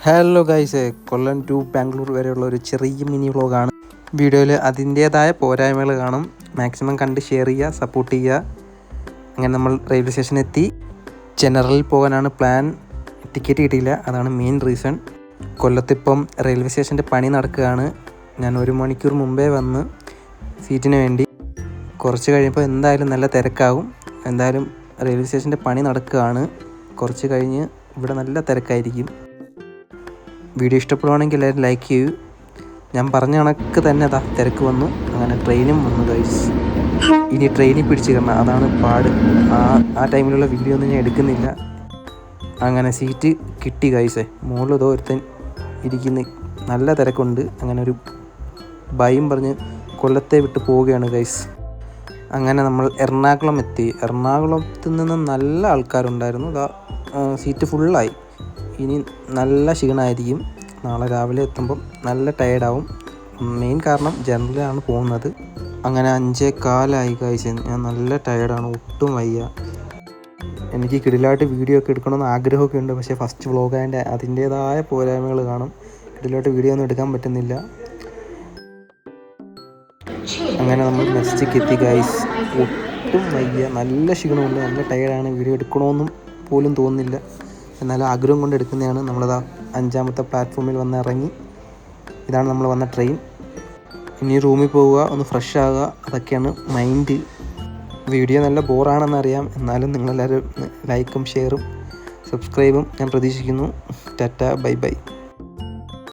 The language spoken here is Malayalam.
Hello guys, Kollam to Bangalore വരെയുള്ള ഒരു ചെറിയ മിനി വ്ളോഗാണ്. വീഡിയോയിൽ അതിൻ്റേതായ പോരായ്മകൾ കാണും. മാക്സിമം കണ്ട് ഷെയർ ചെയ്യുക, സപ്പോർട്ട് ചെയ്യുക. അങ്ങനെ നമ്മൾ റെയിൽവേ സ്റ്റേഷനിൽ എത്തി. ജനറലിൽ പോകാനാണ് പ്ലാൻ. ടിക്കറ്റ് കിട്ടിയില്ല, അതാണ് മെയിൻ റീസൺ. കൊല്ലത്തിപ്പം റെയിൽവേ സ്റ്റേഷൻ്റെ പണി നടക്കുകയാണ്. ഞാൻ 1 മണിക്കൂർ മുമ്പേ വന്ന് സീറ്റിന് വേണ്ടി. കുറച്ച് കഴിയുമ്പോൾ എന്തായാലും നല്ല തിരക്കാകും. എന്തായാലും റെയിൽവേ സ്റ്റേഷൻ്റെ പണി നടക്കുകയാണ്. കുറച്ച് കഴിഞ്ഞ് ഇവിടെ നല്ല തിരക്കായിരിക്കും. വീഡിയോ ഇഷ്ടപ്പെടുവാണെങ്കിൽ എല്ലാവരും ലൈക്ക് ചെയ്യൂ. ഞാൻ പറഞ്ഞ കണക്ക് തന്നെ തിരക്ക് വന്നു. അങ്ങനെ ട്രെയിനും വന്നു ഗൈസ്. ഇനി ട്രെയിനിൽ പിടിച്ച് കയറണം, അതാണ് പാട്. ആ ടൈമിലുള്ള വീഡിയോ ഒന്നും ഞാൻ എടുക്കുന്നില്ല. അങ്ങനെ സീറ്റ് കിട്ടി ഗൈസേ. മുകളിൽ ഒരുത്തൻ ഇരിക്കുന്ന നല്ല തിരക്കുണ്ട്. അങ്ങനെ ഒരു ഭയം പറഞ്ഞ് കൊല്ലത്തെ വിട്ട് പോവുകയാണ് ഗൈസ്. അങ്ങനെ നമ്മൾ എറണാകുളം എത്തി. എറണാകുളത്ത് നിന്ന് നല്ല ആൾക്കാരുണ്ടായിരുന്നു. സീറ്റ് ഫുള്ളായി. ഇനി നല്ല ക്ഷീണമായിരിക്കും. നാളെ രാവിലെ എത്തുമ്പം നല്ല ടയേർഡാവും. മെയിൻ കാരണം ജനറലാണ് പോകുന്നത്. അങ്ങനെ 5:15 ഗൈസ്. ഞാൻ നല്ല ടയേർഡാണ്, ഒട്ടും വയ്യ. എനിക്ക് കിടിലായിട്ട് വീഡിയോ ഒക്കെ എടുക്കണമെന്ന് ആഗ്രഹമൊക്കെ ഉണ്ട്. പക്ഷേ ഫസ്റ്റ് വ്ളോഗായതിൻ്റെ അതിൻ്റേതായ പോരായ്മകൾ കാണും. കിടിലായിട്ട് വീഡിയോ ഒന്നും എടുക്കാൻ പറ്റുന്നില്ല. അങ്ങനെ നമ്മൾ മെസ്റ്റിക്ക് എത്തി ഗൈസ്. ഒട്ടും വയ്യ, നല്ല ക്ഷീണമുണ്ട്, നല്ല ടയേർഡാണ്. വീഡിയോ എടുക്കണമെന്നും പോലും തോന്നുന്നില്ല. എന്നാലും ആഗ്രഹം കൊണ്ട് എടുക്കുന്നതാണ്. നമ്മളതാ 5ാമത്തെ പ്ലാറ്റ്ഫോമിൽ വന്ന് ഇറങ്ങി. ഇതാണ് നമ്മൾ വന്ന ട്രെയിൻ. ഇനി റൂമിൽ പോവുക, ഒന്ന് ഫ്രഷ് ആവുക, അതൊക്കെയാണ് മൈൻഡ്. വീഡിയോ നല്ല ബോറാണെന്നറിയാം. എന്നാലും നിങ്ങളെല്ലാവരും ലൈക്കും ഷെയറും സബ്സ്ക്രൈബും ഞാൻ പ്രതീക്ഷിക്കുന്നു. Tata, bye bye.